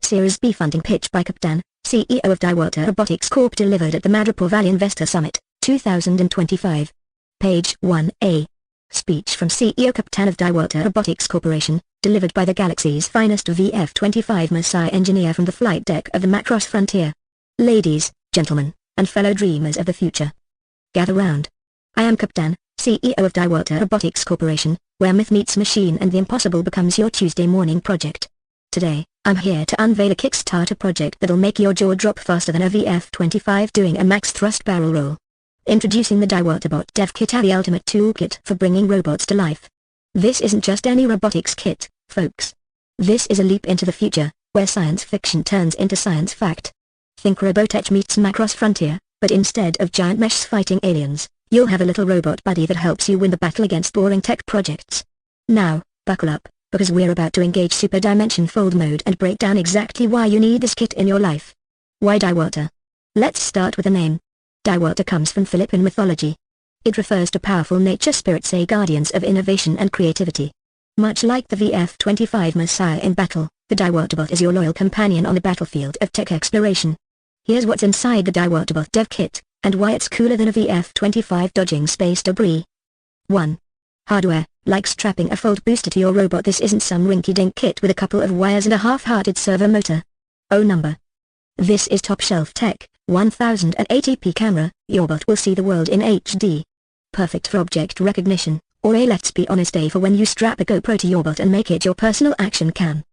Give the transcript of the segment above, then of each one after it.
Series B funding pitch by Captain, CEO of Diwata Robotics Corp. Delivered at the Madripoor Valley Investor Summit, 2025. Page 1A. Speech from CEO Captain of Diwata Robotics Corporation, delivered by the galaxy's finest VF-25 Messiah engineer from the flight deck of the Macross Frontier. Ladies, gentlemen, and fellow dreamers of the future, gather round. I am Captain, CEO of Diwata Robotics Corporation, where myth meets machine and the impossible becomes your Tuesday morning project. Today, I'm here to unveil a Kickstarter project that'll make your jaw drop faster than a VF-25 doing a max thrust barrel roll. Introducing the Diwata Bot Dev Kit, the ultimate toolkit for bringing robots to life. This isn't just any robotics kit, folks. This is a leap into the future, where science fiction turns into science fact. Think Robotics meets Macross Frontier, but instead of giant meshs fighting aliens, you'll have a little robot buddy that helps you win the battle against boring tech projects. Now, buckle up, because we're about to engage Super Dimension Fold mode and break down exactly why you need this kit in your life. Why Diwata? Let's start with the name. Diwata comes from Philippine mythology. It refers to powerful nature spirits, guardians of innovation and creativity. Much like the VF-25 Messiah in battle, the Diwata Bot is your loyal companion on the battlefield of tech exploration. Here's what's inside the Diwata Bot Dev Kit, and why it's cooler than a VF-25 dodging space debris. 1. Hardware. Like strapping a Fold booster to your robot, this isn't some rinky-dink kit with a couple of wires and a half-hearted servo motor. Oh number. This is top-shelf tech, 1080p camera. Your bot will see the world in HD. Perfect for object recognition, or let's be honest, for when you strap a GoPro to your bot and make it your personal action cam.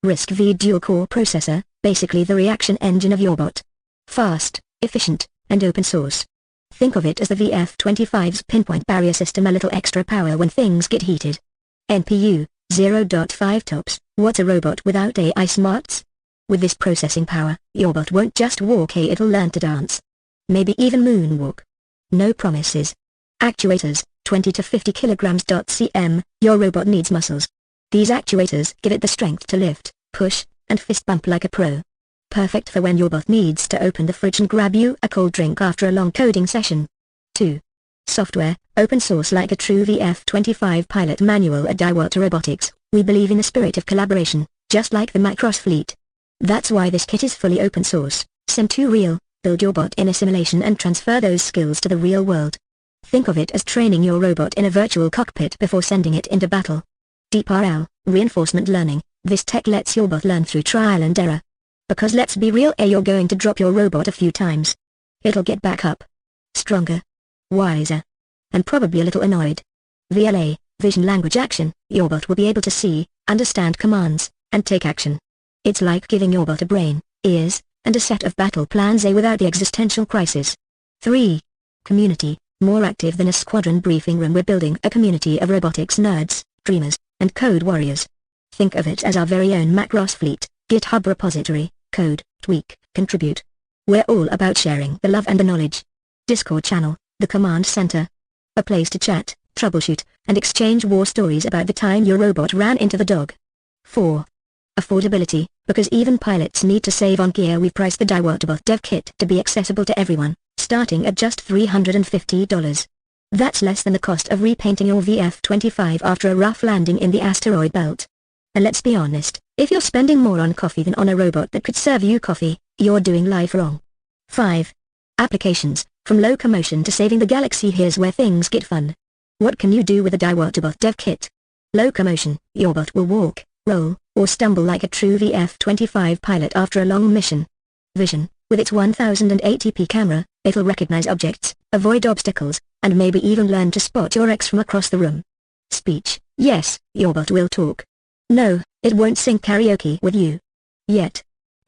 RISC-V dual-core processor, basically the reaction engine of your bot. Fast, efficient, and open source. Think of it as the VF-25's pinpoint barrier system, a little extra power when things get heated. NPU, 0.5 tops. What's a robot without AI smarts? With this processing power, your bot won't just walk, it'll learn to dance. Maybe even moonwalk. No promises. Actuators, 20 to 50 kilograms. cm, your robot needs muscles. These actuators give it the strength to lift, push, and fist bump like a pro. Perfect for when your bot needs to open the fridge and grab you a cold drink after a long coding session. 2. Software, open source like a true VF-25 pilot manual. At Diwata Robotics, we believe in the spirit of collaboration, just like the Macross fleet. That's why this kit is fully open source, sim to real. Build your bot in a simulation and transfer those skills to the real world. Think of it as training your robot in a virtual cockpit before sending it into battle. Deep RL, reinforcement learning. This tech lets your bot learn through trial and error. Because let's be real, you're going to drop your robot a few times. It'll get back up. Stronger. Wiser. And probably a little annoyed. VLA, vision language action. Your bot will be able to see, understand commands, and take action. It's like giving your bot a brain, ears, and a set of battle plans without the existential crisis. 3. Community, more active than a squadron briefing room. We're building a community of robotics nerds, dreamers, and code warriors. Think of it as our very own Macross fleet, GitHub repository. Code, tweak, contribute. We're all about sharing the love and the knowledge. Discord channel, the command center. A place to chat, troubleshoot, and exchange war stories about the time your robot ran into the dog. 4. Affordability, because even pilots need to save on gear. We've priced the Diwata Bot Dev Kit to be accessible to everyone, starting at just $350. That's less than the cost of repainting your VF-25 after a rough landing in the asteroid belt. And let's be honest, if you're spending more on coffee than on a robot that could serve you coffee, you're doing life wrong. 5. Applications, from locomotion to saving the galaxy. Here's where things get fun. What can you do with the Diwata Bot Dev Kit? Locomotion, your bot will walk, roll, or stumble like a true VF-25 pilot after a long mission. Vision, with its 1080p camera, it'll recognize objects, avoid obstacles, and maybe even learn to spot your ex from across the room. Speech, yes, your bot will talk. No, it won't sing karaoke with you. Yet.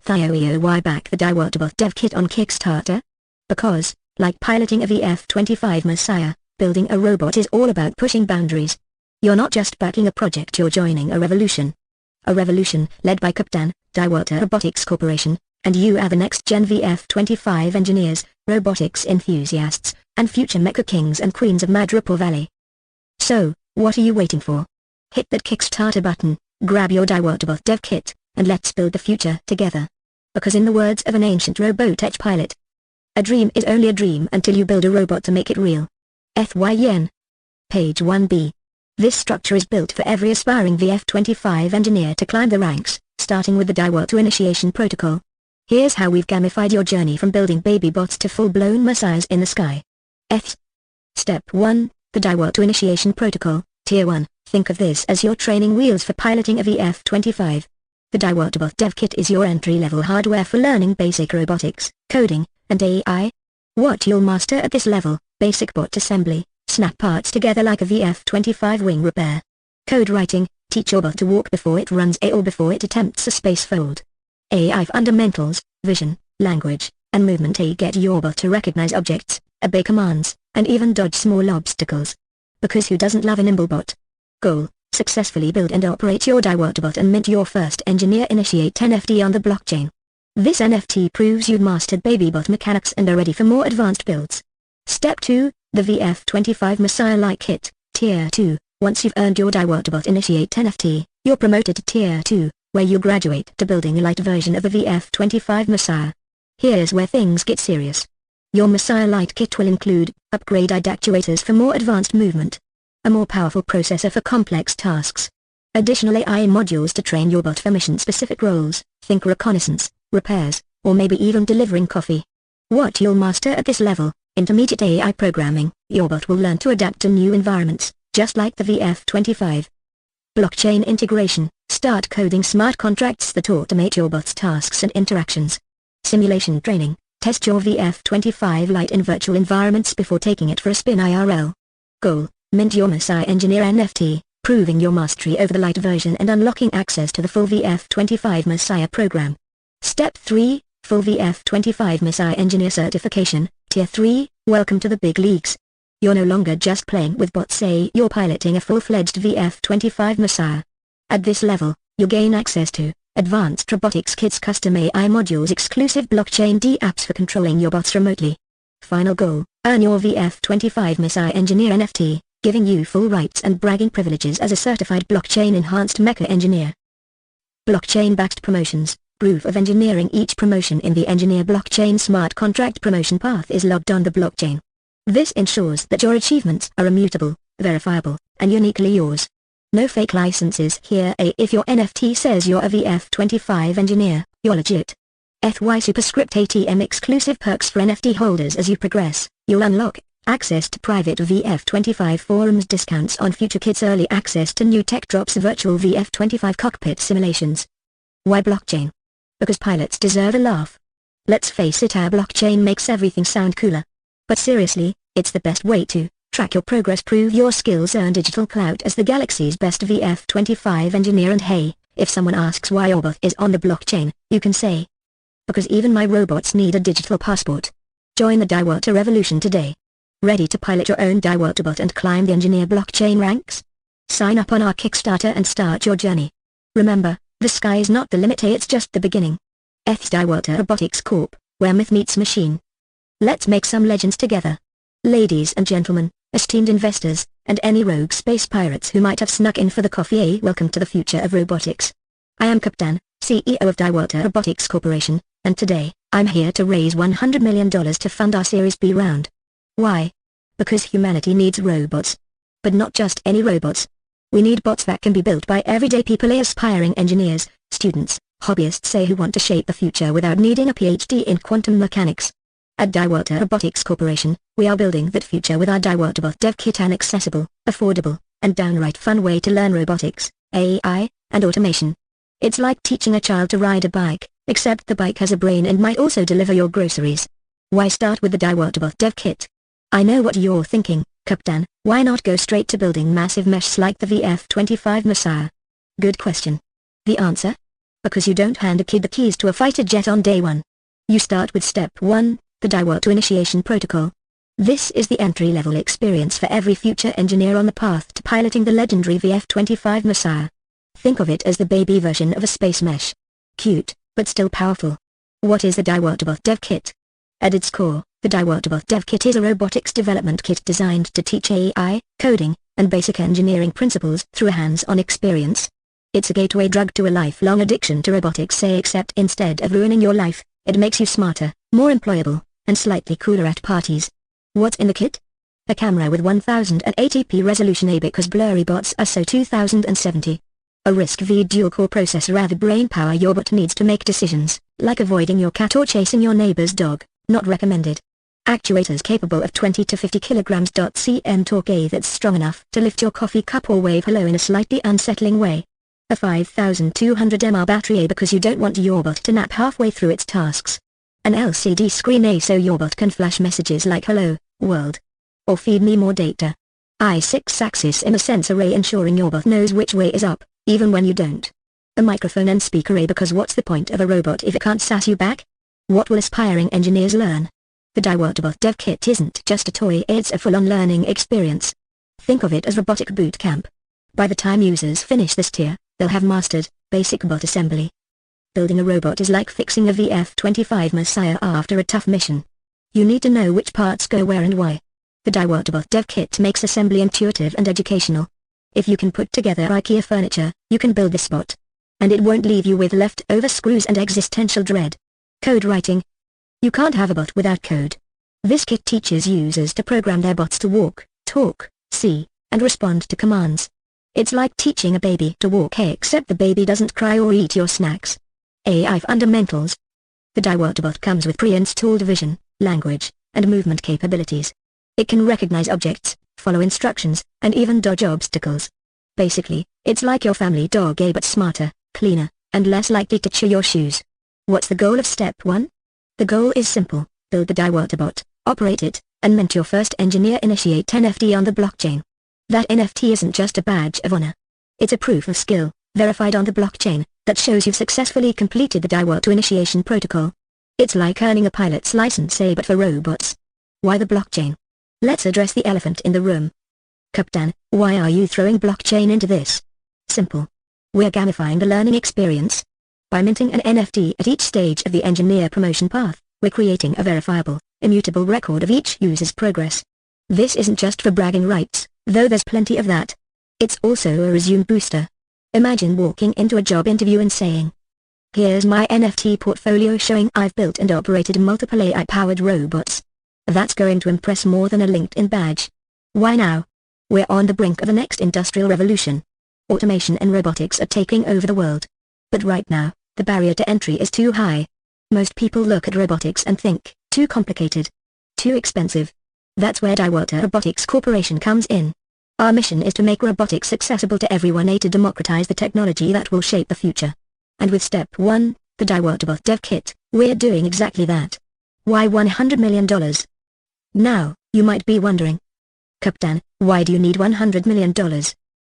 Why back the Diwata Bot Dev Kit on Kickstarter? Because, like piloting a VF-25 Messiah, building a robot is all about pushing boundaries. You're not just backing a project, you're joining a revolution. A revolution led by Captain, Diwata Robotics Corporation, and you are the next-gen VF-25 engineers, robotics enthusiasts, and future mecha kings and queens of Madripoor Valley. So, what are you waiting for? Hit that Kickstarter button. Grab your Diwata Bot Dev Kit, and let's build the future together. Because in the words of an ancient Robotics pilot, a dream is only a dream until you build a robot to make it real. FYN. Page 1B. This structure is built for every aspiring VF-25 engineer to climb the ranks, starting with the Diwata initiation protocol. Here's how we've gamified your journey from building baby bots to full-blown messiahs in the sky. Step 1, the Diwata initiation protocol, Tier 1. Think of this as your training wheels for piloting a VF-25. The Diwata Bot Dev Kit is your entry-level hardware for learning basic robotics, coding, and AI. What you'll master at this level: basic bot assembly, snap parts together like a VF-25 wing repair. Code writing, teach your bot to walk before it runs or before it attempts a space fold. AI fundamentals, vision, language, and movement. Get your bot to recognize objects, obey commands, and even dodge small obstacles. Because who doesn't love a nimble bot? Goal: successfully build and operate your Diwata bot and mint your first engineer initiate NFT on the blockchain. This NFT proves you've mastered baby bot mechanics and are ready for more advanced builds. Step 2, the VF-25 Messiah-like kit, Tier 2. Once you've earned your Diwata bot initiate NFT, you're promoted to Tier 2, where you graduate to building a light version of the VF-25 Messiah. Here's where things get serious. Your Messiah Light kit will include upgraded actuators for more advanced movement, a more powerful processor for complex tasks, additional AI modules to train your bot for mission-specific roles, think reconnaissance, repairs, or maybe even delivering coffee. What you'll master at this level: intermediate AI programming. Your bot will learn to adapt to new environments, just like the VF-25. Blockchain integration. Start coding smart contracts that automate your bot's tasks and interactions. Simulation training. Test your VF-25 Lite in virtual environments before taking it for a spin IRL. Goal: mint your Messiah Engineer NFT, proving your mastery over the Lite version and unlocking access to the full VF-25 Messiah program. Step 3, full VF-25 Messiah Engineer certification, Tier 3. Welcome to the big leagues. You're no longer just playing with bots, say you're piloting a full-fledged VF-25 Messiah. At this level, you'll gain access to advanced robotics kits, custom AI modules, exclusive blockchain D apps for controlling your bots remotely. Final goal: earn your VF-25 Messiah Engineer NFT, giving you full rights and bragging privileges as a certified blockchain-enhanced mecha engineer. Blockchain-backed promotions. Proof of engineering. Each promotion in the engineer blockchain smart contract promotion path is logged on the blockchain. This ensures that your achievements are immutable, verifiable, and uniquely yours. No fake licenses here. If your NFT says you're a VF-25 engineer, you're legit. Superscript ATM. Exclusive perks for NFT holders. As you progress, you'll unlock access to private VF-25 forums, discounts on future kits, early access to new tech drops, virtual VF-25 cockpit simulations. Why blockchain? Because pilots deserve a laugh. Let's face it, our blockchain makes everything sound cooler. But seriously, it's the best way to track your progress, prove your skills, earn digital clout as the galaxy's best VF-25 engineer. And hey, if someone asks why your bot is on the blockchain, you can say, because even my robots need a digital passport. Join the Diwata revolution today. Ready to pilot your own Diwata bot and climb the engineer blockchain ranks? Sign up on our Kickstarter and start your journey. Remember, the sky is not the limit, it's just the beginning. Diwata Robotics Corp, where myth meets machine. Let's make some legends together. Ladies and gentlemen, esteemed investors, and any rogue space pirates who might have snuck in for the coffee, welcome to the future of robotics. I am Captain, CEO of Diwata Robotics Corporation, and today, I'm here to raise $100 million to fund our Series B round. Why? Because humanity needs robots. But not just any robots. We need bots that can be built by everyday people, aspiring engineers, students, hobbyists, say, who want to shape the future without needing a PhD in quantum mechanics. At Diwata Robotics Corporation, we are building that future with our Diwata Bot Dev Kit, an accessible, affordable, and downright fun way to learn robotics, AI, and automation. It's like teaching a child to ride a bike, except the bike has a brain and might also deliver your groceries. Why start with the Diwata Bot Dev Kit? I know what you're thinking, Captain, why not go straight to building massive meshes like the VF-25 Messiah? Good question. The answer? Because you don't hand a kid the keys to a fighter jet on day one. You start with Step 1, the Diwata initiation protocol. This is the entry-level experience for every future engineer on the path to piloting the legendary VF-25 Messiah. Think of it as the baby version of a space mesh. Cute, but still powerful. What is the Diwata Bot Dev Kit? At its core, the Diwata Bot Dev Kit is a robotics development kit designed to teach AI, coding, and basic engineering principles through a hands-on experience. It's a gateway drug to a lifelong addiction to robotics, say, except instead of ruining your life, it makes you smarter, more employable, and slightly cooler at parties. What's in the kit? A camera with 1080p resolution, because blurry bots are so 2070. A RISC-V dual-core processor adds the brain power your bot needs to make decisions, like avoiding your cat or chasing your neighbor's dog. Not recommended. Actuators capable of 20 to 50 kilograms. Cm torque A that's strong enough to lift your coffee cup or wave hello in a slightly unsettling way. A 5200 mAh battery A because you don't want your bot to nap halfway through its tasks. An LCD screen A so your bot can flash messages like hello, world. Or feed me more data. I6 axis in a sensor A ensuring your bot knows which way is up, even when you don't. A microphone and speaker A because what's the point of a robot if it can't sass you back? What will aspiring engineers learn? The Diwata Bot Dev Kit isn't just a toy, it's a full-on learning experience. Think of it as robotic boot camp. By the time users finish this tier, they'll have mastered basic bot assembly. Building a robot is like fixing a VF-25 Messiah after a tough mission. You need to know which parts go where and why. The Diwata Bot Dev Kit makes assembly intuitive and educational. If you can put together IKEA furniture, you can build this bot. And it won't leave you with leftover screws and existential dread. Code writing. You can't have a bot without code. This kit teaches users to program their bots to walk, talk, see, and respond to commands. It's like teaching a baby to walk except the baby doesn't cry or eat your snacks. AI fundamentals. The Diwata Bot comes with pre-installed vision, language, and movement capabilities. It can recognize objects, follow instructions, and even dodge obstacles. Basically, it's like your family dog but smarter, cleaner, and less likely to chew your shoes. What's the goal of step 1? The goal is simple: build the Diwata Bot, operate it, and mint your first engineer initiate NFT on the blockchain. That NFT isn't just a badge of honor. It's a proof of skill, verified on the blockchain, that shows you've successfully completed the Diwata initiation protocol. It's like earning a pilot's license but for robots. Why the blockchain? Let's address the elephant in the room. Captain, why are you throwing blockchain into this? Simple. We're gamifying the learning experience. By minting an NFT at each stage of the engineer promotion path, we're creating a verifiable, immutable record of each user's progress. This isn't just for bragging rights, though there's plenty of that. It's also a resume booster. Imagine walking into a job interview and saying, "Here's my NFT portfolio showing I've built and operated multiple AI-powered robots." That's going to impress more than a LinkedIn badge. Why now? We're on the brink of the next industrial revolution. Automation and robotics are taking over the world. But right now, the barrier to entry is too high. Most people look at robotics and think, too complicated. Too expensive. That's where Diwata Robotics Corporation comes in. Our mission is to make robotics accessible to everyone, to democratize the technology that will shape the future. And with step 1, the Diwata Bot Dev Kit, we're doing exactly that. Why $100 million? Now, you might be wondering, Captain, why do you need $100 million?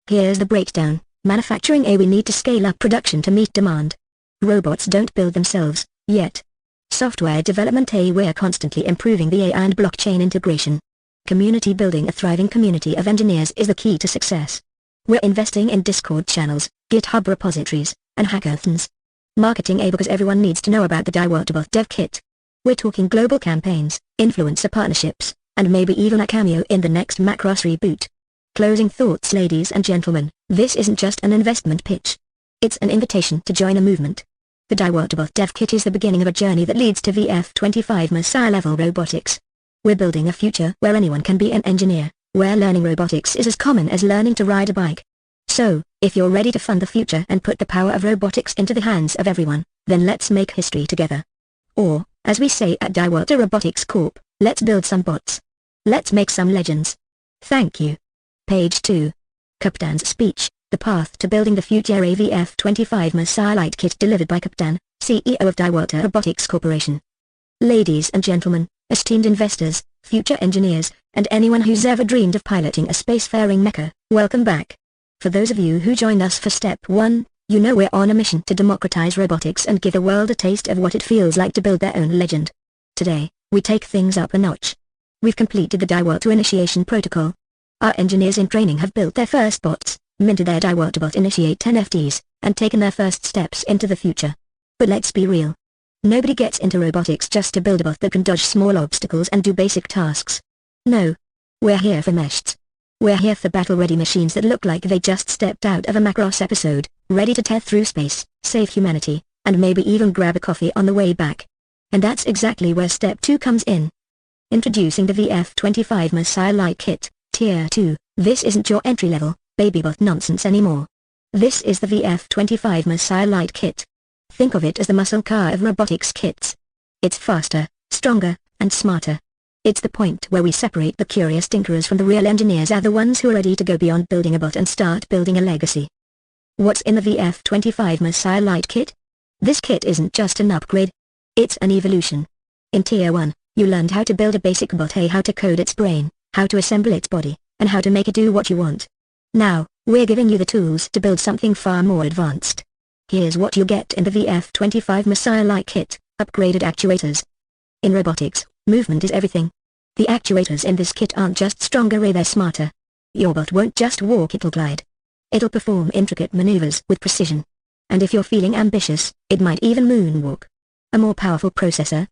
Here's the breakdown. Manufacturing A. We need to scale up production to meet demand. Robots don't build themselves, yet. Software development A. We're constantly improving the AI and blockchain integration. Community building. A thriving community of engineers is the key to success. We're investing in Discord channels, GitHub repositories, and hackathons. Marketing A. Because everyone needs to know about the Diwata Bot Dev Kit. We're talking global campaigns, influencer partnerships, and maybe even a cameo in the next Macross reboot. Closing thoughts. Ladies and gentlemen, this isn't just an investment pitch. It's an invitation to join a movement. The Diwata Bot Dev Kit is the beginning of a journey that leads to VF-25 Messiah-level robotics. We're building a future where anyone can be an engineer, where learning robotics is as common as learning to ride a bike. So, if you're ready to fund the future and put the power of robotics into the hands of everyone, then let's make history together. Or, as we say at Diwata Robotics Corp, let's build some bots. Let's make some legends. Thank you. Page 2. Captain's speech, The Path to Building the Future. A VF-25 Messiah Light Kit delivered by Captain, CEO of Diwata Robotics Corporation. Ladies and gentlemen, esteemed investors, future engineers, and anyone who's ever dreamed of piloting a spacefaring mecha, welcome back. For those of you who joined us for step 1, you know we're on a mission to democratize robotics and give the world a taste of what it feels like to build their own legend. Today, we take things up a notch. We've completed the Diwata initiation protocol. Our engineers in training have built their first bots, minted their Diwata Bot Initiate NFTs, and taken their first steps into the future. But let's be real. Nobody gets into robotics just to build a bot that can dodge small obstacles and do basic tasks. No. We're here for meshed. We're here for battle-ready machines that look like they just stepped out of a Macross episode, ready to tear through space, save humanity, and maybe even grab a coffee on the way back. And that's exactly where step 2 comes in. Introducing the VF-25 Messiah Light Kit, Tier 2. This isn't your entry-level, baby bot nonsense anymore. This is the VF25 Messiah Light Kit. Think of it as the muscle car of robotics kits. It's faster, stronger, and smarter. It's the point where we separate the curious tinkerers from the real engineers, are the ones who are ready to go beyond building a bot and start building a legacy. What's in the VF25 Messiah Light Kit? This kit isn't just an upgrade. It's an evolution. In Tier 1, you learned how to build a basic bot, how to code its brain, how to assemble its body, and how to make it do what you want. Now, we're giving you the tools to build something far more advanced. Here's what you'll get in the VF25 Messiah Light Kit: upgraded actuators. In robotics, movement is everything. The actuators in this kit aren't just stronger, they're smarter. Your bot won't just walk, it'll glide. It'll perform intricate maneuvers with precision. And if you're feeling ambitious, it might even moonwalk. A more powerful processor?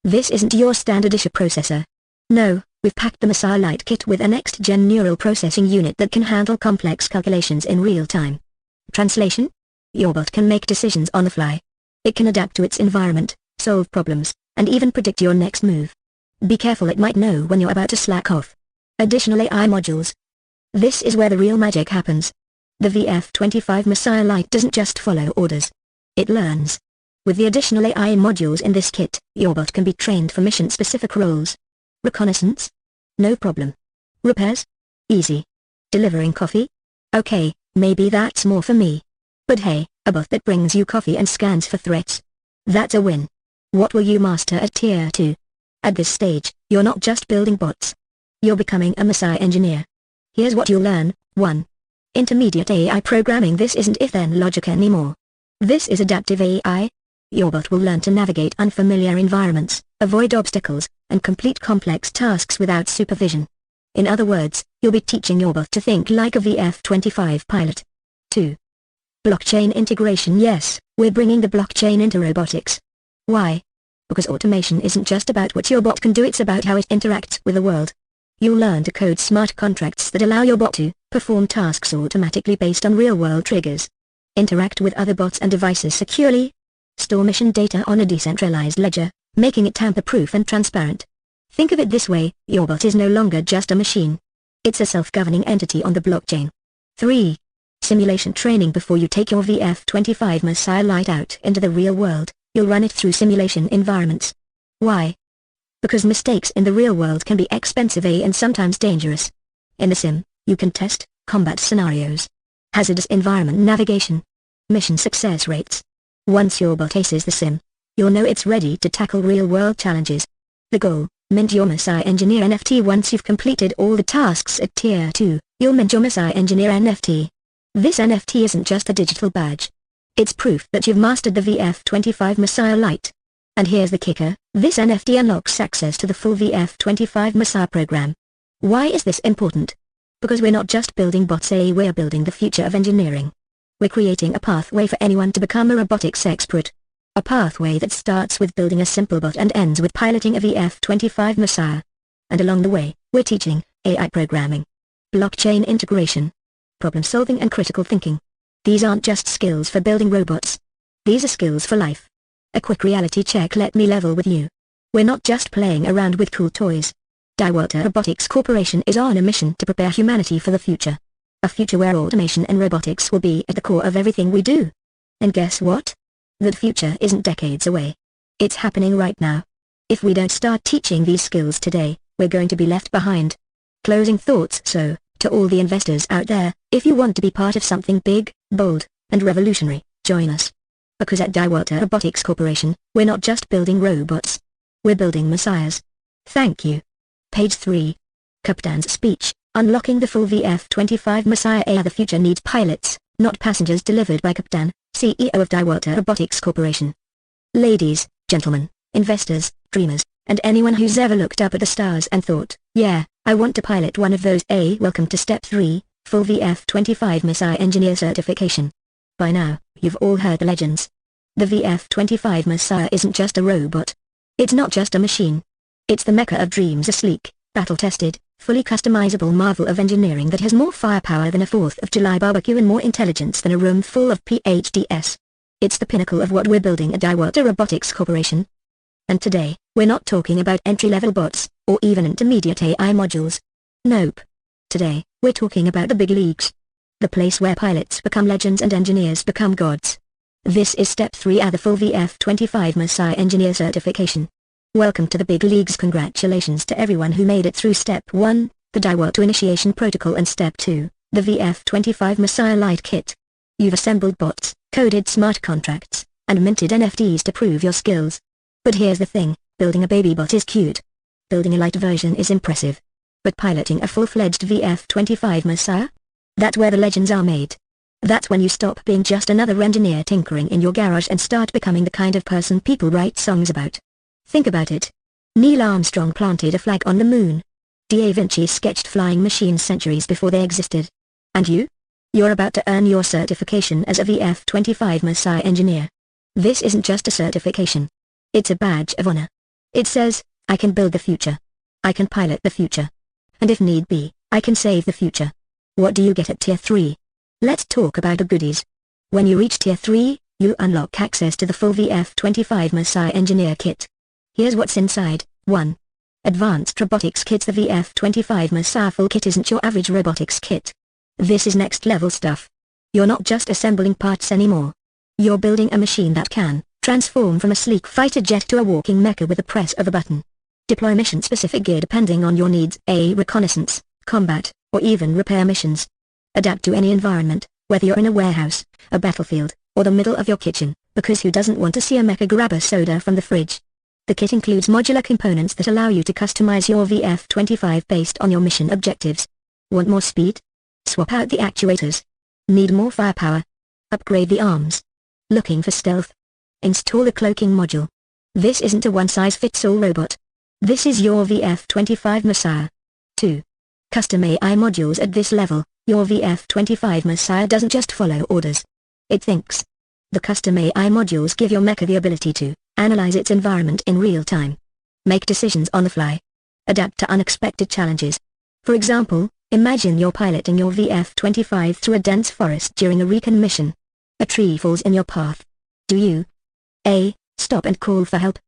This isn't your standard issue processor. No, we've packed the Messiah Light Kit with a next-gen neural processing unit that can handle complex calculations in real time. Translation? Your bot can make decisions on the fly. It can adapt to its environment, solve problems, and even predict your next move. Be careful, it might know when you're about to slack off. Additional AI modules. This is where the real magic happens. The VF25 Messiah Light doesn't just follow orders. It learns. With the additional AI modules in this kit, your bot can be trained for mission-specific roles. Reconnaissance? No problem. Repairs? Easy. Delivering coffee? Okay, maybe that's more for me. But hey, a bot that brings you coffee and scans for threats. That's a win. What will you master at Tier 2? At this stage, you're not just building bots. You're becoming a Messiah engineer. Here's what you'll learn. 1. Intermediate AI programming. This isn't if-then logic anymore. This is adaptive AI. Your bot will learn to navigate unfamiliar environments, avoid obstacles, and complete complex tasks without supervision. In other words, you'll be teaching your bot to think like a VF25 pilot. 2. Blockchain integration. Yes, we're bringing the blockchain into robotics. Why? Because automation isn't just about what your bot can do, it's about how it interacts with the world. You'll learn to code smart contracts that allow your bot to perform tasks automatically based on real-world triggers. Interact with other bots and devices securely. Store mission data on a decentralized ledger, making it tamper-proof and transparent. Think of it this way, your bot is no longer just a machine. It's a self-governing entity on the blockchain. 3. Simulation training. Before you take your VF25 Messiah Light out into the real world, you'll run it through simulation environments. Why? Because mistakes in the real world can be expensive and sometimes dangerous. In the sim, you can test combat scenarios, hazardous environment navigation, mission success rates. Once your bot aces the sim, you'll know it's ready to tackle real-world challenges. The goal: mint your Messiah Engineer NFT. Once you've completed all the tasks at Tier 2, you'll mint your Messiah Engineer NFT. This NFT isn't just a digital badge. It's proof that you've mastered the VF25 Messiah Light. And here's the kicker: this NFT unlocks access to the full VF25 Messiah program. Why is this important? Because we're not just building bots, we're building the future of engineering. We're creating a pathway for anyone to become a robotics expert. A pathway that starts with building a simple bot and ends with piloting a VF25 Messiah. And along the way, we're teaching AI programming, blockchain integration, problem solving and critical thinking. These aren't just skills for building robots. These are skills for life. A quick reality check. Let me level with you. We're not just playing around with cool toys. Diwata Robotics Corporation is on a mission to prepare humanity for the future. A future where automation and robotics will be at the core of everything we do. And guess what? That future isn't decades away. It's happening right now. If we don't start teaching these skills today, we're going to be left behind. Closing thoughts. So, to all the investors out there, if you want to be part of something big, bold, and revolutionary, join us. Because at Diwata Robotics Corporation, we're not just building robots. We're building messiahs. Thank you. Page 3. Captain's speech, unlocking the full VF25 Messiah AI. The future needs pilots, not passengers. Delivered by Captain, CEO of Diwata Robotics Corporation. Ladies, gentlemen, investors, dreamers, and anyone who's ever looked up at the stars and thought, yeah, I want to pilot one of those. Welcome to Step 3, full VF25 Messiah Engineer Certification. By now, you've all heard the legends. The VF25 Messiah isn't just a robot. It's not just a machine. It's the Mecca of dreams, a sleek, battle-tested, fully customizable marvel of engineering that has more firepower than a 4th of July barbecue and more intelligence than a room full of PhDs. It's the pinnacle of what we're building at Diwata Robotics Corporation. And today, we're not talking about entry-level bots, or even intermediate AI modules. Nope. Today, we're talking about the big leagues. The place where pilots become legends and engineers become gods. This is Step 3 at the full VF25 Messiah Engineer Certification. Welcome to the big leagues. Congratulations to everyone who made it through Step 1, the Diwata Initiation Protocol, and Step 2, the VF25 Messiah Light Kit. You've assembled bots, coded smart contracts, and minted NFTs to prove your skills. But here's the thing, building a baby bot is cute. Building a light version is impressive. But piloting a full-fledged VF25 Messiah? That's where the legends are made. That's when you stop being just another engineer tinkering in your garage and start becoming the kind of person people write songs about. Think about it. Neil Armstrong planted a flag on the moon. Da Vinci sketched flying machines centuries before they existed. And you? You're about to earn your certification as a VF25 Messiah engineer. This isn't just a certification. It's a badge of honor. It says, I can build the future. I can pilot the future. And if need be, I can save the future. What do you get at Tier 3? Let's talk about the goodies. When you reach Tier 3, you unlock access to the full VF25 Messiah Engineer Kit. Here's what's inside. 1. Advanced Robotics Kits. The VF25 Messiah Full Kit isn't your average robotics kit. This is next level stuff. You're not just assembling parts anymore. You're building a machine that can transform from a sleek fighter jet to a walking mecha with the press of a button. Deploy mission-specific gear depending on your needs, reconnaissance, combat, or even repair missions. Adapt to any environment, whether you're in a warehouse, a battlefield, or the middle of your kitchen, because who doesn't want to see a mecha grab a soda from the fridge? The kit includes modular components that allow you to customize your VF25 based on your mission objectives. Want more speed? Swap out the actuators. Need more firepower? Upgrade the arms. Looking for stealth? Install the cloaking module. This isn't a one-size-fits-all robot. This is your VF25 Messiah. 2. Custom AI modules. At this level, your VF25 Messiah doesn't just follow orders. It thinks. The custom AI modules give your mecha the ability to analyze its environment in real time. Make decisions on the fly. Adapt to unexpected challenges. For example, imagine you're piloting your VF25 through a dense forest during a recon mission. A tree falls in your path. Do you A. Stop and call for help?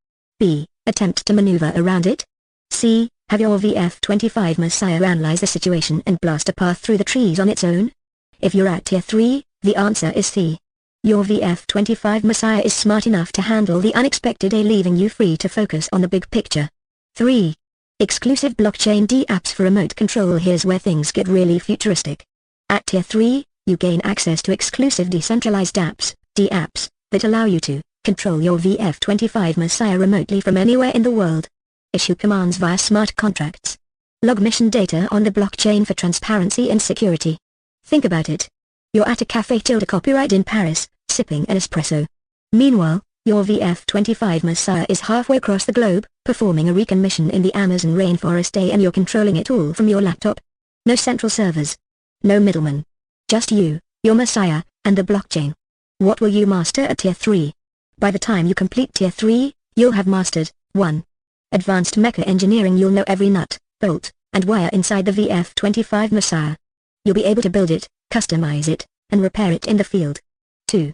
B. Attempt to maneuver around it? C. Have your VF25 Messiah analyze the situation and blast a path through the trees on its own? If you're at Tier 3, the answer is C. Your VF25 Messiah is smart enough to handle the unexpected, leaving you free to focus on the big picture. 3. Exclusive blockchain D-apps for remote control. Here's where things get really futuristic. At Tier 3, you gain access to exclusive decentralized apps, D-apps, that allow you to control your VF25 Messiah remotely from anywhere in the world. Issue commands via smart contracts. Log mission data on the blockchain for transparency and security. Think about it. You're at a cafe tilde copyright in Paris, sipping an espresso. Meanwhile, your VF25 Messiah is halfway across the globe, performing a recon mission in the Amazon rainforest, and you're controlling it all from your laptop. No central servers. No middlemen. Just you, your Messiah, and the blockchain. What will you master at Tier 3? By the time you complete Tier 3, you'll have mastered 1. Advanced mecha engineering. You'll know every nut, bolt, and wire inside the VF25 Messiah. You'll be able to build it, customize it, and repair it in the field. 2.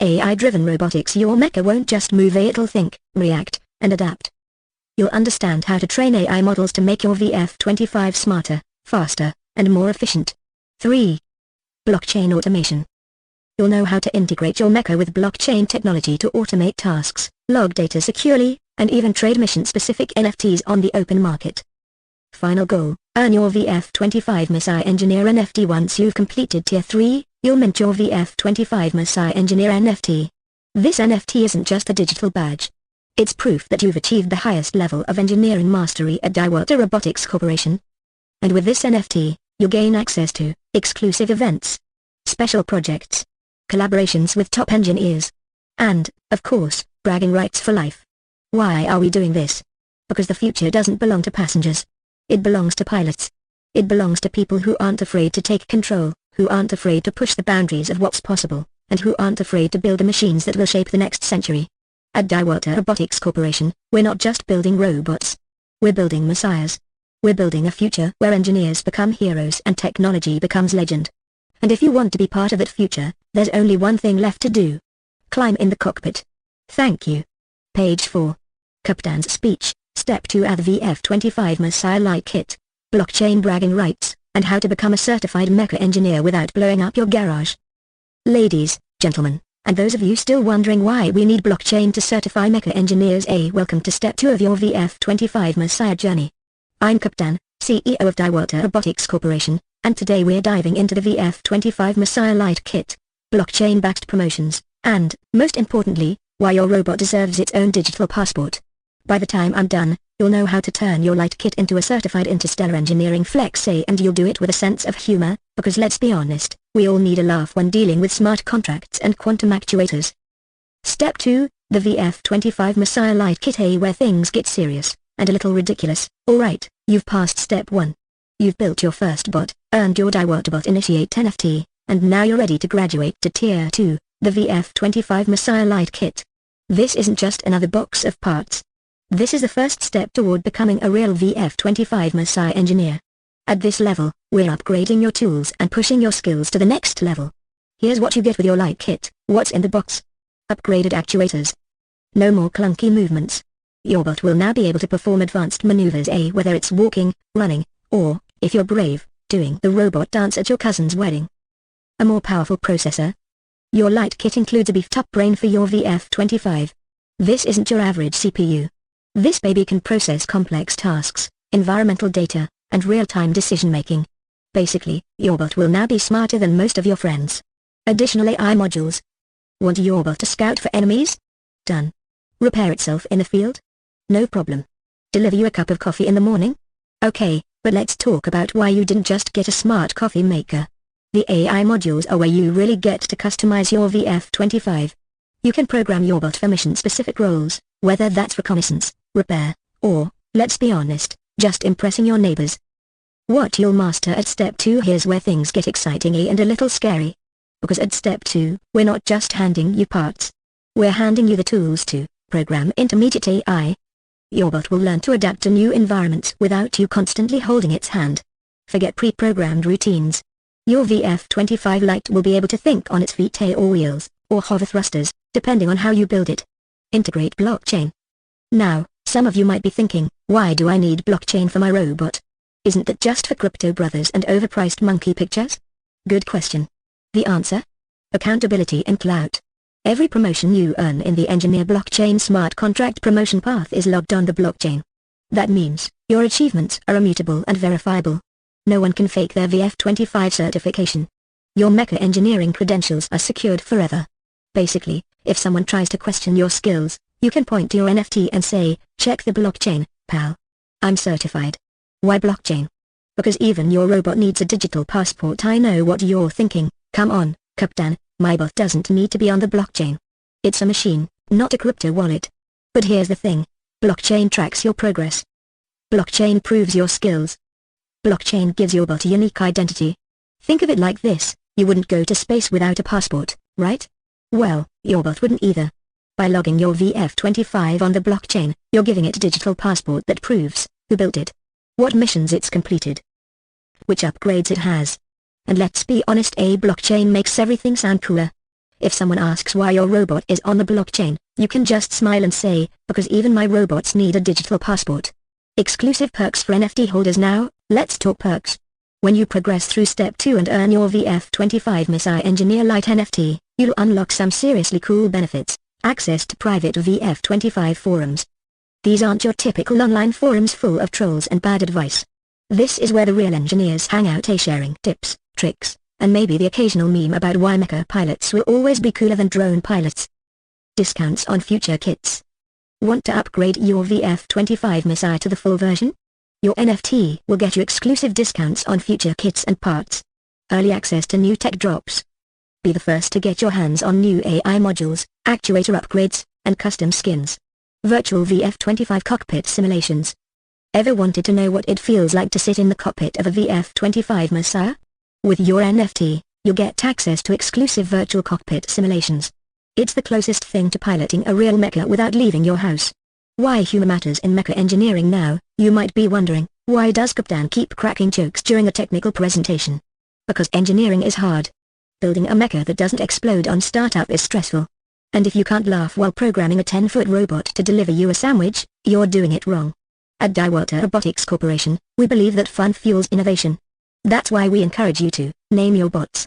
AI-driven robotics. Your mecha won't just move, it'll think, react, and adapt. You'll understand how to train AI models to make your VF25 smarter, faster, and more efficient. 3. Blockchain automation. You'll know how to integrate your mecha with blockchain technology to automate tasks, log data securely, and even trade mission-specific NFTs on the open market. Final goal, earn your VF25 Messiah Engineer NFT. Once you've completed Tier 3, you'll mint your VF25 Messiah Engineer NFT. This NFT isn't just a digital badge. It's proof that you've achieved the highest level of engineering mastery at Diwata Robotics Corporation. And with this NFT, you'll gain access to exclusive events, special projects, collaborations with top engineers, and, of course, bragging rights for life. Why are we doing this? Because the future doesn't belong to passengers. It belongs to pilots. It belongs to people who aren't afraid to take control, who aren't afraid to push the boundaries of what's possible, and who aren't afraid to build the machines that will shape the next century. At Diwata Robotics Corporation, we're not just building robots. We're building messiahs. We're building a future where engineers become heroes and technology becomes legend. And if you want to be part of that future, there's only one thing left to do. Climb in the cockpit. Thank you. Page 4. Captain's speech, Step 2 at the VF25 Messiah Light Kit. Blockchain bragging rights. and how to become a certified mecha engineer without blowing up your garage. Ladies, gentlemen, and those of you still wondering why we need blockchain to certify mecha engineers, welcome to step 2 of your VF25 Messiah journey. I'm Captain, CEO of Diwata Robotics Corporation, and today we're diving into the VF25 Messiah Lite Kit, blockchain-backed promotions, and, most importantly, why your robot deserves its own digital passport. By the time I'm done, you'll know how to turn your Lite Kit into a certified interstellar engineering flex, and you'll do it with a sense of humor, because let's be honest, we all need a laugh when dealing with smart contracts and quantum actuators. Step 2, the VF25 Messiah Lite Kit, where things get serious, and a little ridiculous. Alright, you've passed step 1. You've built your first bot, earned your Diwata Bot Initiate NFT, and now you're ready to graduate to Tier 2, the VF25 Messiah Lite Kit. This isn't just another box of parts. This is the first step toward becoming a real VF25 Messiah engineer. At this level, we're upgrading your tools and pushing your skills to the next level. Here's what you get with your Lite Kit. What's in the box? Upgraded actuators. No more clunky movements. Your bot will now be able to perform advanced maneuvers, whether it's walking, running, or, if you're brave, doing the robot dance at your cousin's wedding. A more powerful processor. Your Lite Kit includes a beefed-up brain for your VF25. This isn't your average CPU. This baby can process complex tasks, environmental data, and real-time decision-making. Basically, your bot will now be smarter than most of your friends. Additional AI modules. Want your bot to scout for enemies? Done. Repair itself in the field? No problem. Deliver you a cup of coffee in the morning? Okay, but let's talk about why you didn't just get a smart coffee maker. The AI modules are where you really get to customize your VF25. You can program your bot for mission-specific roles, whether that's reconnaissance, repair, or, let's be honest, just impressing your neighbors. What you'll master at step 2, here's where things get exciting and a little scary. Because at step 2, we're not just handing you parts. We're handing you the tools to program intermediate AI. Your bot will learn to adapt to new environments without you constantly holding its hand. Forget pre-programmed routines. Your VF25 Lite will be able to think on its feet or wheels, or hover thrusters, depending on how you build it. Integrate blockchain. Now, some of you might be thinking, why do I need blockchain for my robot? Isn't that just for crypto brothers and overpriced monkey pictures? Good question. The answer? Accountability and clout. Every promotion you earn in the Engineer Blockchain Smart Contract promotion path is logged on the blockchain. That means, your achievements are immutable and verifiable. No one can fake their VF25 certification. Your mecha engineering credentials are secured forever. Basically, if someone tries to question your skills, you can point to your NFT and say, check the blockchain, pal. I'm certified. Why blockchain? Because even your robot needs a digital passport. I know what you're thinking. Come on, Captain, my bot doesn't need to be on the blockchain. It's a machine, not a crypto wallet. But here's the thing. Blockchain tracks your progress. Blockchain proves your skills. Blockchain gives your bot a unique identity. Think of it like this, you wouldn't go to space without a passport, right? Well, your bot wouldn't either. By logging your VF25 on the blockchain, you're giving it a digital passport that proves who built it, what missions it's completed, which upgrades it has. And let's be honest, a blockchain makes everything sound cooler. If someone asks why your robot is on the blockchain, you can just smile and say, because even my robots need a digital passport. Exclusive perks for NFT holders. Now, let's talk perks. When you progress through step 2 and earn your VF25 Messiah Engineer Lite NFT, you'll unlock some seriously cool benefits. Access to private VF25 forums. These aren't your typical online forums full of trolls and bad advice. This is where the real engineers hang out, sharing tips, tricks, and maybe the occasional meme about why mecha pilots will always be cooler than drone pilots. Discounts on future kits. Want to upgrade your VF25 Messiah to the full version? Your NFT will get you exclusive discounts on future kits and parts. Early access to new tech drops. Be the first to get your hands on new AI modules, actuator upgrades, and custom skins. Virtual VF25 cockpit simulations. Ever wanted to know what it feels like to sit in the cockpit of a VF25 Messiah? With your NFT, you'll get access to exclusive virtual cockpit simulations. It's the closest thing to piloting a real mecha without leaving your house. Why humor matters in mecha engineering now, you might be wondering, why does Captain keep cracking jokes during a technical presentation? Because engineering is hard. Building a mecha that doesn't explode on startup is stressful. And if you can't laugh while programming a 10-foot robot to deliver you a sandwich, you're doing it wrong. At Diwata Robotics Corporation, we believe that fun fuels innovation. That's why we encourage you to name your bots.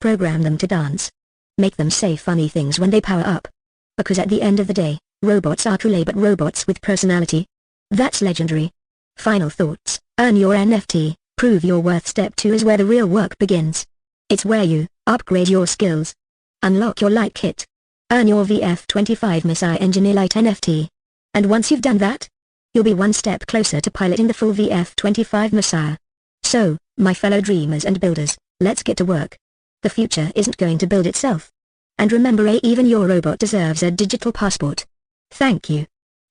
Program them to dance. Make them say funny things when they power up. Because at the end of the day, robots are cool, but robots with personality. That's legendary. Final thoughts: earn your NFT, prove your worth. Step 2 is where the real work begins. It's where you upgrade your skills. Unlock your light kit. Earn your VF25 Messiah Engineer Light NFT. And once you've done that, you'll be one step closer to piloting the full VF25 Messiah. So, my fellow dreamers and builders, let's get to work. The future isn't going to build itself. And remember, even your robot deserves a digital passport. Thank you.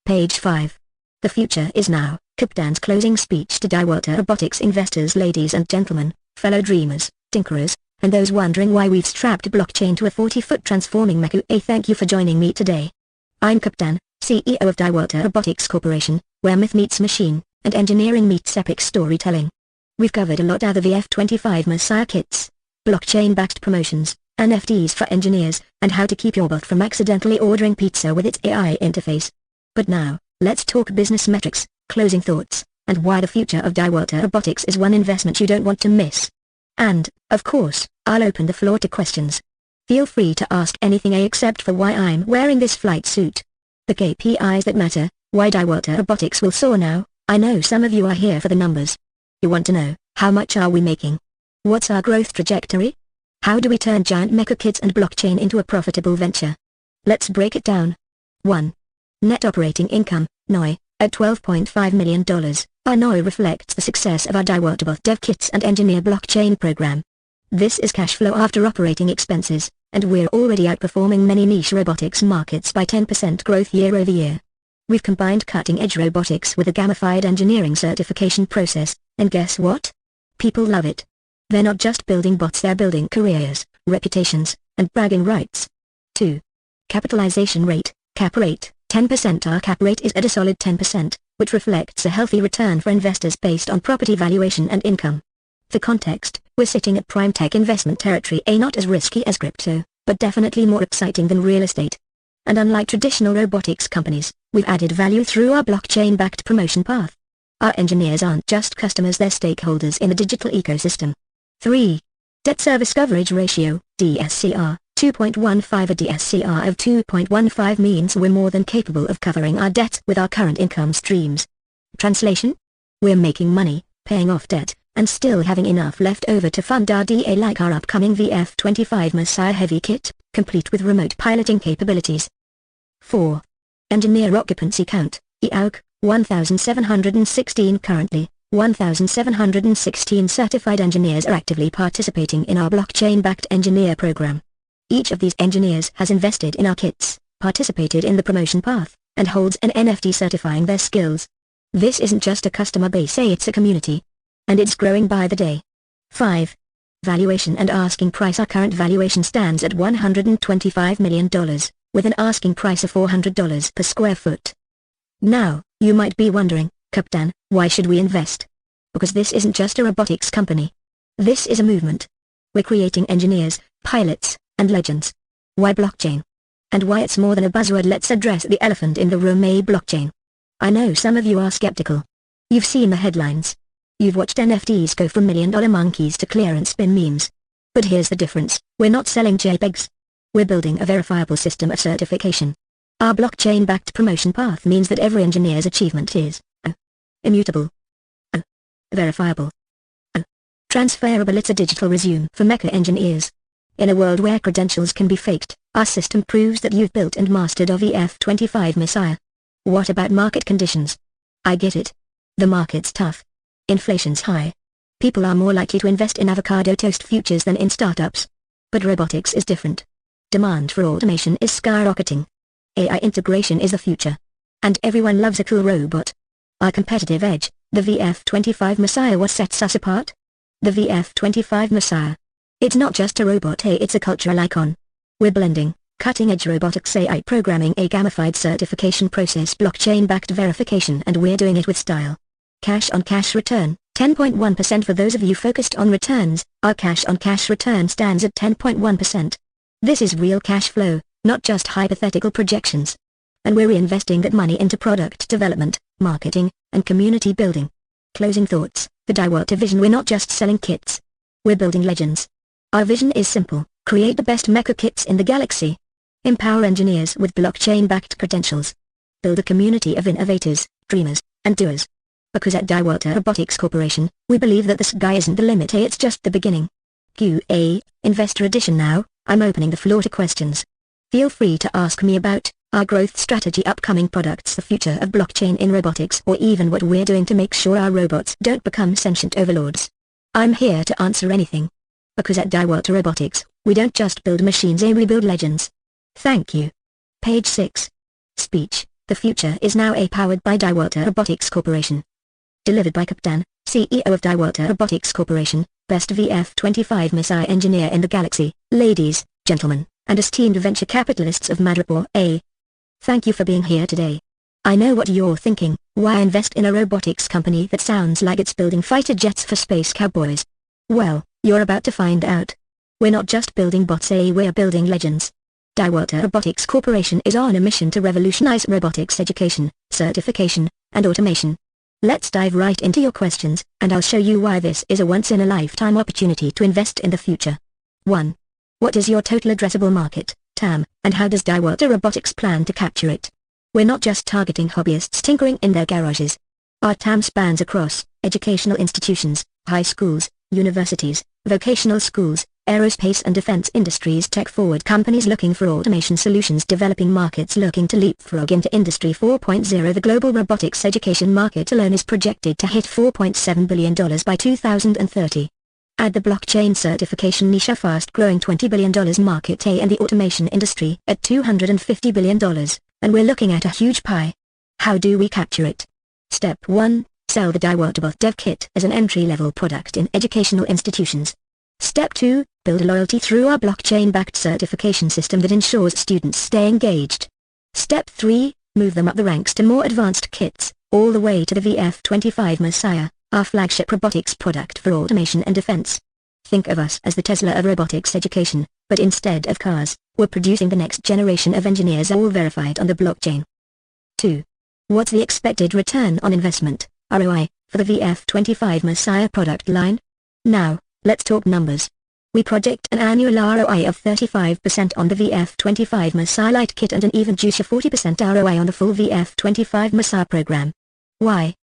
Page 5. The future is now. Captain's closing speech to Diwata Robotics investors. Ladies and gentlemen, fellow dreamers, tinkerers, and those wondering why we've strapped blockchain to a 40-foot transforming mecha. Thank you for joining me today. I'm Captain, CEO of Diwata Robotics Corporation, where myth meets machine, and engineering meets epic storytelling. We've covered a lot of the VF25 Messiah kits, blockchain-backed promotions, NFTs for engineers, and how to keep your bot from accidentally ordering pizza with its AI interface. But now, let's talk business metrics, closing thoughts, and why the future of Diwata Robotics is one investment you don't want to miss. And, of course, I'll open the floor to questions. Feel free to ask anything except for why I'm wearing this flight suit. The KPIs that matter, why Diwata Robotics will soar now. I know some of you are here for the numbers. You want to know, how much are we making? What's our growth trajectory? How do we turn giant mecha kits and blockchain into a profitable venture? Let's break it down. 1. Net operating income, NOI, at $12.5 million. Our NOI reflects the success of our Diwata Bot Dev Kits and Engineer blockchain program. This is cash flow after operating expenses, and we're already outperforming many niche robotics markets by 10% growth year-over-year. We've combined cutting-edge robotics with a gamified engineering certification process, and guess what? People love it. They're not just building bots, they're building careers, reputations, and bragging rights. 2. Capitalization rate, cap rate, 10%. Our cap rate is at a solid 10%, which reflects a healthy return for investors based on property valuation and income. For context, we're sitting at prime tech investment territory, not as risky as crypto, but definitely more exciting than real estate. And unlike traditional robotics companies, we've added value through our blockchain-backed promotion path. Our engineers aren't just customers, they're stakeholders in the digital ecosystem. 3. Debt service coverage ratio, DSCR, 2.15. A DSCR of 2.15 means we're more than capable of covering our debt with our current income streams. Translation? We're making money, paying off debt, and still having enough left over to fund our DA, like our upcoming VF25 Messiah Heavy Kit, complete with remote piloting capabilities. 4. Engineer occupancy count, EOC, 1,716. Currently, 1,716 certified engineers are actively participating in our blockchain-backed engineer program. Each of these engineers has invested in our kits, participated in the promotion path, and holds an NFT certifying their skills. This isn't just a customer base, it's a community. And it's growing by the day. 5. Valuation and asking price. Our current valuation stands at $125 million, with an asking price of $400 per square foot. Now, you might be wondering, Captain, why should we invest? Because this isn't just a robotics company. This is a movement. We're creating engineers, pilots, and legends. Why blockchain? And why it's more than a buzzword. Let's address the elephant in the room, blockchain. I know some of you are skeptical. You've seen the headlines. You've watched NFTs go from million-dollar monkeys to clearance bin memes. But here's the difference, we're not selling JPEGs. We're building a verifiable system of certification. Our blockchain-backed promotion path means that every engineer's achievement is immutable, verifiable, transferable. It's a digital resume for mecha engineers. In a world where credentials can be faked, our system proves that you've built and mastered our VF25 Messiah. What about market conditions? I get it. The market's tough. Inflation's high. People are more likely to invest in avocado toast futures than in startups. But robotics is different. Demand for automation is skyrocketing. AI integration is the future. And everyone loves a cool robot. Our competitive edge, the VF25 Messiah. What sets us apart? The VF25 Messiah. It's not just a robot, it's a cultural icon. We're blending cutting-edge robotics, AI programming, a gamified certification process, blockchain-backed verification, and we're doing it with style. Cash-on-cash return, 10.1%. For those of you focused on returns, our cash-on-cash return stands at 10.1%. This is real cash flow, not just hypothetical projections. And we're reinvesting that money into product development, marketing, and community building. Closing thoughts. The Diwata vision: we're not just selling kits. We're building legends. Our vision is simple: create the best mecha kits in the galaxy. Empower engineers with blockchain-backed credentials. Build a community of innovators, dreamers, and doers. Because at Diwata Robotics Corporation, we believe that the sky isn't the limit, it's just the beginning. QA, Investor Edition. Now, I'm opening the floor to questions. Feel free to ask me about our growth strategy, upcoming products, the future of blockchain in robotics, or even what we're doing to make sure our robots don't become sentient overlords. I'm here to answer anything. Because at Diwata Robotics, we don't just build machines, we build legends. Thank you. Page 6. Speech: The future is now powered by Diwata Robotics Corporation. Delivered by Captain, CEO of Diwata Robotics Corporation, best VF-25 missile engineer in the galaxy, ladies, gentlemen, and esteemed venture capitalists of Madripoor. Thank you for being here today. I know what you're thinking: why invest in a robotics company that sounds like it's building fighter jets for space cowboys? Well, you're about to find out. We're not just building bots, we're building legends. Diwata Robotics Corporation is on a mission to revolutionize robotics education, certification, and automation. Let's dive right into your questions, and I'll show you why this is a once-in-a-lifetime opportunity to invest in the future. 1. What is your total addressable market, TAM, and how does Diwata Robotics plan to capture it? We're not just targeting hobbyists tinkering in their garages. Our TAM spans across educational institutions, high schools, universities, vocational schools, aerospace and defense industries, tech-forward companies looking for automation solutions, developing markets looking to leapfrog into Industry 4.0. The global robotics education market alone is projected to hit $4.7 billion by 2030. Add the blockchain certification niche, a fast-growing $20 billion market, and the automation industry at $250 billion, and we're looking at a huge pie. How do we capture it? Step 1. Sell the Diwata Bot Dev Kit as an entry-level product in educational institutions. Step 2. Build loyalty through our blockchain-backed certification system that ensures students stay engaged. Step 3. Move them up the ranks to more advanced kits, all the way to the VF-25 Messiah, our flagship robotics product for automation and defense. Think of us as the Tesla of robotics education, but instead of cars, we're producing the next generation of engineers, all verified on the blockchain. 2. What's the expected return on investment, ROI, for the VF-25 Messiah product line? Now, let's talk numbers. We project an annual ROI of 35% on the VF-25 Messiah Lite kit and an even juicier 40% ROI on the full VF-25 Messiah program. Why?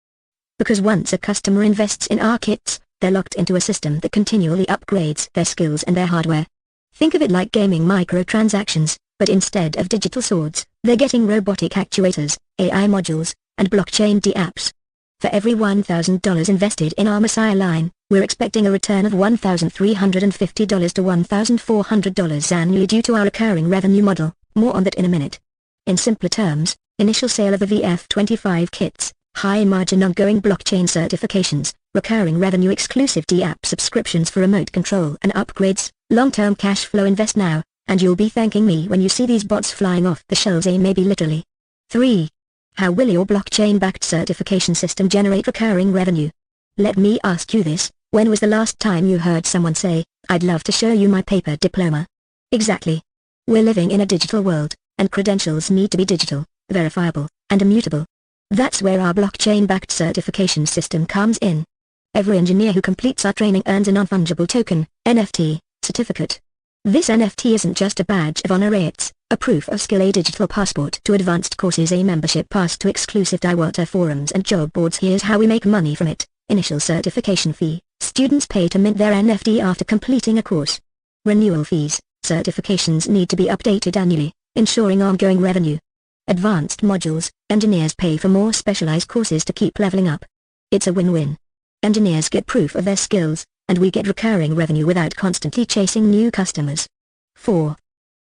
Because once a customer invests in our kits, they're locked into a system that continually upgrades their skills and their hardware. Think of it like gaming microtransactions, but instead of digital swords, they're getting robotic actuators, AI modules, and blockchain apps. For every $1,000 invested in our Messiah line, we're expecting a return of $1,350 to $1,400 annually due to our recurring revenue model. More on that in a minute. In simpler terms, initial sale of the VF-25 kits, high margin ongoing blockchain certifications, recurring revenue exclusive app subscriptions for remote control and upgrades, long-term cash flow. Invest now, and you'll be thanking me when you see these bots flying off the shelves, maybe literally. 3. How will your blockchain-backed certification system generate recurring revenue? Let me ask you this: when was the last time you heard someone say, "I'd love to show you my paper diploma"? Exactly. We're living in a digital world, and credentials need to be digital, verifiable, and immutable. That's where our blockchain-backed certification system comes in. Every engineer who completes our training earns a non-fungible token, NFT, certificate. This NFT isn't just a badge of honor, it's a proof of skill, a digital passport to advanced courses, a membership pass to exclusive Diwata forums and job boards. Here's how we make money from it. Initial certification fee: students pay to mint their NFT after completing a course. Renewal fees: certifications need to be updated annually, ensuring ongoing revenue. Advanced modules: engineers pay for more specialized courses to keep leveling up. It's a win-win. Engineers get proof of their skills, and we get recurring revenue without constantly chasing new customers. 4.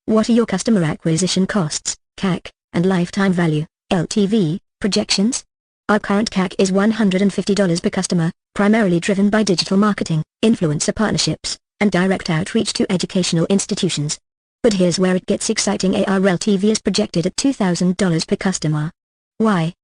What are your customer acquisition costs, CAC, and lifetime value, LTV, projections? Our current CAC is $150 per customer, primarily driven by digital marketing, influencer partnerships, and direct outreach to educational institutions. But here's where it gets exciting: our LTV is projected at $2,000 per customer. Why?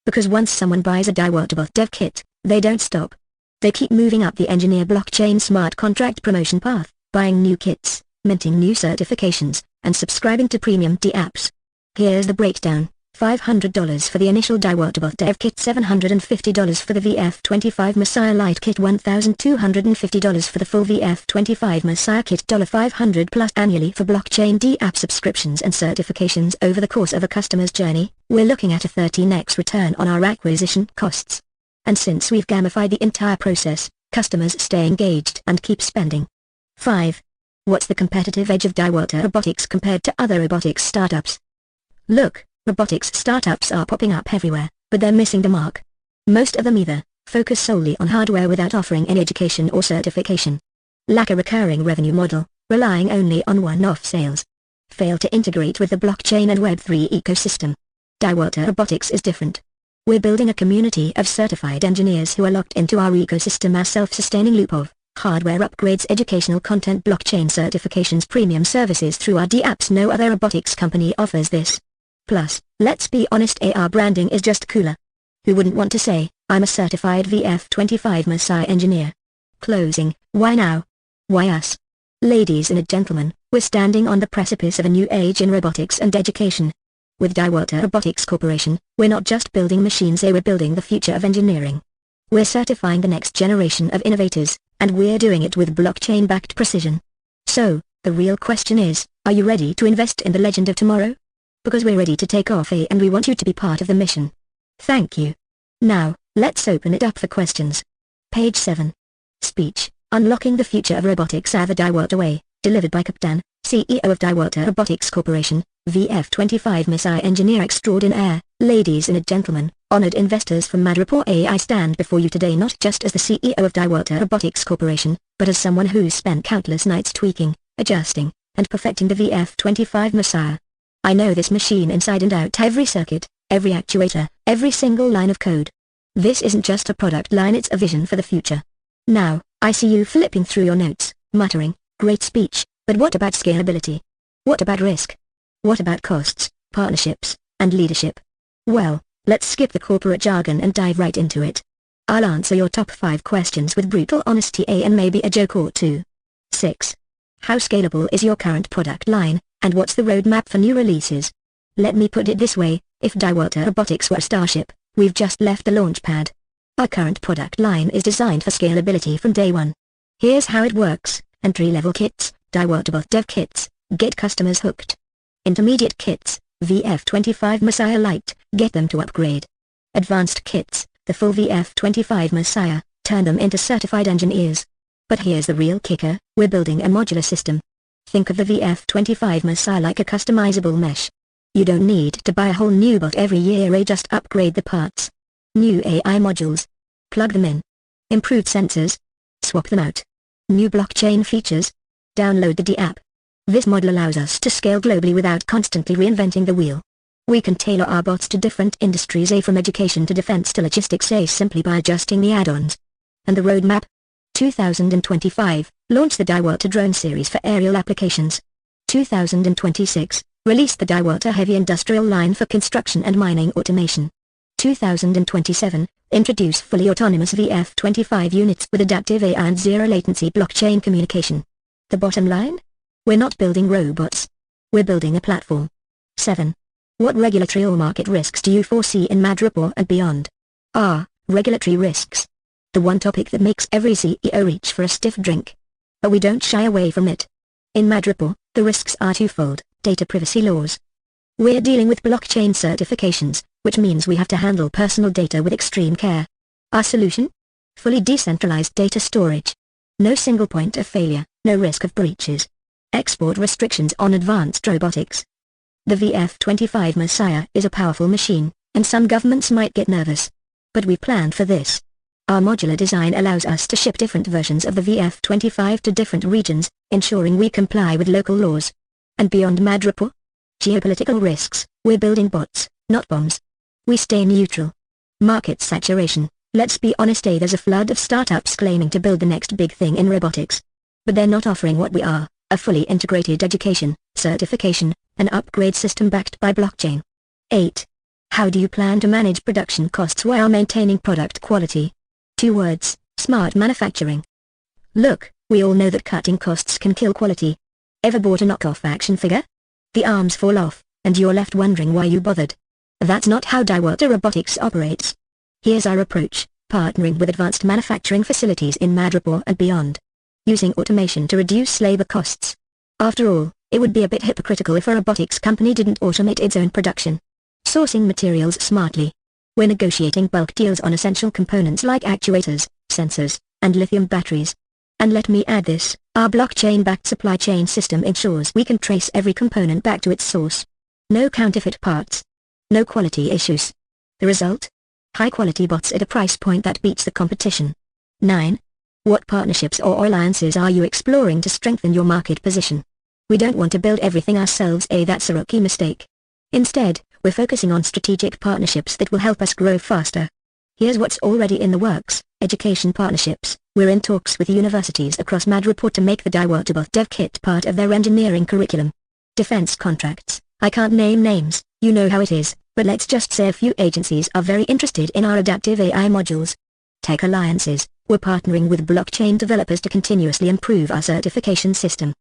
Because once someone buys a Diwata Bot Dev Kit, they don't stop. They keep moving up the engineer blockchain smart contract promotion path, buying new kits, minting new certifications, and subscribing to premium apps. Here's the breakdown: $500 for the initial Diwata Bot Dev Kit, $750 for the VF25 Messiah Lite Kit, $1,250 for the full VF25 Messiah Kit, $500 plus annually for blockchain D-app subscriptions and certifications. Over the course of a customer's journey, we're looking at a 13x return on our acquisition costs. And since we've gamified the entire process, customers stay engaged and keep spending. 5. What's the competitive edge of Diwata Robotics compared to other robotics startups? Look, robotics startups are popping up everywhere, but they're missing the mark. Most of them either focus solely on hardware without offering any education or certification, lack a recurring revenue model, relying only on one-off sales, fail to integrate with the blockchain and Web3 ecosystem. Diwata Robotics is different. We're building a community of certified engineers who are locked into our ecosystem, our self-sustaining loop of hardware upgrades, educational content, blockchain certifications, premium services through our D-apps. No other robotics company offers this. Plus, let's be honest, our branding is just cooler. Who wouldn't want to say, I'm a certified VF25 Messiah engineer? Closing. Why now? Why us? Ladies and gentlemen, we're standing on the precipice of a new age in robotics and education. With Diwata Robotics Corporation, we're not just building machines, we're building the future of engineering. We're certifying the next generation of innovators, and we're doing it with blockchain-backed precision. So, the real question is, are you ready to invest in the legend of tomorrow? Because we're ready to take off, and we want you to be part of the mission. Thank you. Now, let's open it up for questions. Page 7. Speech, Unlocking the Future of Robotics the Diwata Way, delivered by Captain, CEO of Diwata Robotics Corporation, VF25 Messiah Engineer Extraordinaire. Ladies and gentlemen, honored investors from Madripoor, I stand before you today not just as the CEO of Diwata Robotics Corporation, but as someone who's spent countless nights tweaking, adjusting, and perfecting the VF25 Messiah. I know this machine inside and out, every circuit, every actuator, every single line of code. This isn't just a product line, it's a vision for the future. Now, I see you flipping through your notes, muttering, great speech, but what about scalability? What about risk? What about costs, partnerships, and leadership? Well, let's skip the corporate jargon and dive right into it. I'll answer your top 5 questions with brutal honesty and maybe a joke or two. 6. How scalable is your current product line, and what's the roadmap for new releases? Let me put it this way, if Diwata Robotics were a starship, we've just left the launch pad. Our current product line is designed for scalability from day one. Here's how it works: entry-level kits, Diwata Bot Dev Kits, get customers hooked. Intermediate kits, VF25 Messiah Lite, get them to upgrade. Advanced kits, the full VF25 Messiah, turn them into certified engineers. But here's the real kicker, we're building a modular system. Think of the VF25 Messiah like a customizable mesh. You don't need to buy a whole new bot every year, just upgrade the parts. New AI modules. Plug them in. Improved sensors. Swap them out. New blockchain features. Download the D-app. This model allows us to scale globally without constantly reinventing the wheel. We can tailor our bots to different industries, from education to defense to logistics, simply by adjusting the add-ons. And the roadmap? 2025, launch the Diwata drone series for aerial applications. 2026, release the Diwata heavy industrial line for construction and mining automation. 2027, introduce fully autonomous VF25 units with adaptive AI and zero latency blockchain communication. The bottom line? We're not building robots. We're building a platform. 7. What regulatory or market risks do you foresee in Madripoor and beyond? Regulatory risks. The one topic that makes every CEO reach for a stiff drink. But we don't shy away from it. In Madripoor, the risks are twofold: data privacy laws. We're dealing with blockchain certifications, which means we have to handle personal data with extreme care. Our solution? Fully decentralized data storage. No single point of failure, no risk of breaches. Export restrictions on advanced robotics. The VF25 Messiah is a powerful machine, and some governments might get nervous. But we planned for this. Our modular design allows us to ship different versions of the VF25 to different regions, ensuring we comply with local laws. And beyond Madripoor? Geopolitical risks. We're building bots, not bombs. We stay neutral. Market saturation. Let's be honest, there's a flood of startups claiming to build the next big thing in robotics. But they're not offering what we are: a fully integrated education, certification, and upgrade system backed by blockchain. 8. How do you plan to manage production costs while maintaining product quality? 2 words: smart manufacturing. Look, we all know that cutting costs can kill quality. Ever bought a knockoff action figure? The arms fall off, and you're left wondering why you bothered. That's not how Diwata Robotics operates. Here's our approach, partnering with advanced manufacturing facilities in Madripoor and beyond. Using automation to reduce labor costs. After all, it would be a bit hypocritical if a robotics company didn't automate its own production. Sourcing materials smartly. We're negotiating bulk deals on essential components like actuators, sensors, and lithium batteries. And let me add this, our blockchain-backed supply chain system ensures we can trace every component back to its source. No counterfeit parts. No quality issues. The result? High-quality bots at a price point that beats the competition. 9. What partnerships or alliances are you exploring to strengthen your market position? We don't want to build everything ourselves. That's a rookie mistake. Instead, we're focusing on strategic partnerships that will help us grow faster. Here's what's already in the works. Education partnerships. We're in talks with universities across Madripoor to make the Diwata Bot Dev Kit part of their engineering curriculum. Defense contracts. I can't name names, you know how it is, but let's just say a few agencies are very interested in our adaptive AI modules. Tech alliances. We're partnering with blockchain developers to continuously improve our certification system.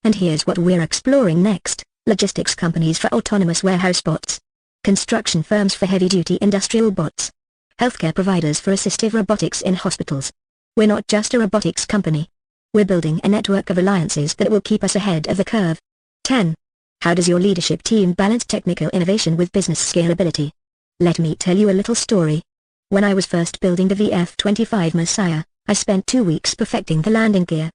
And here's what we're exploring next. Logistics companies for autonomous warehouse bots. Construction firms for heavy-duty industrial bots. Healthcare providers for assistive robotics in hospitals. We're not just a robotics company. We're building a network of alliances that will keep us ahead of the curve. 10. How does your leadership team balance technical innovation with business scalability? Let me tell you a little story. When I was first building the VF-25 Messiah, I spent 2 weeks perfecting the landing gear.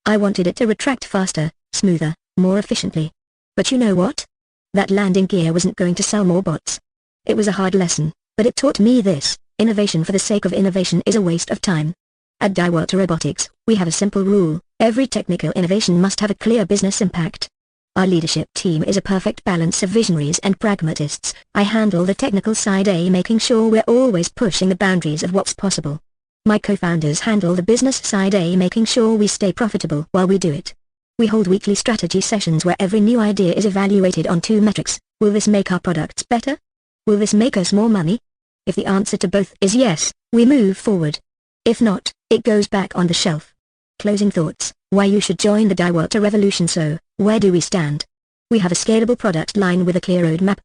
I wanted it to retract faster, smoother, more efficiently. But you know what? That landing gear wasn't going to sell more bots. It was a hard lesson, but it taught me this: innovation for the sake of innovation is a waste of time. At Diwata Robotics, we have a simple rule: every technical innovation must have a clear business impact. Our leadership team is a perfect balance of visionaries and pragmatists. I handle the technical side, making sure we're always pushing the boundaries of what's possible. My co-founders handle the business side, making sure we stay profitable while we do it. We hold weekly strategy sessions where every new idea is evaluated on 2 metrics. Will this make our products better? Will this make us more money? If the answer to both is yes, we move forward. If not, it goes back on the shelf. Closing thoughts: why you should join the Diwata revolution. So, where do we stand? We have a scalable product line with a clear roadmap.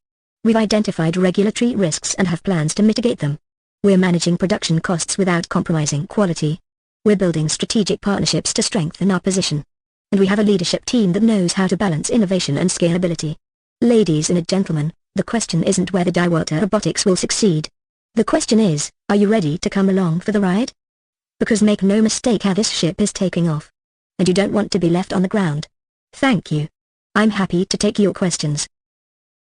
We've identified regulatory risks and have plans to mitigate them. We're managing production costs without compromising quality. We're building strategic partnerships to strengthen our position. And we have a leadership team that knows how to balance innovation and scalability. Ladies and gentlemen, the question isn't whether Diwata Robotics will succeed. The question is, are you ready to come along for the ride? Because make no mistake, this ship is taking off. And you don't want to be left on the ground. Thank you. I'm happy to take your questions.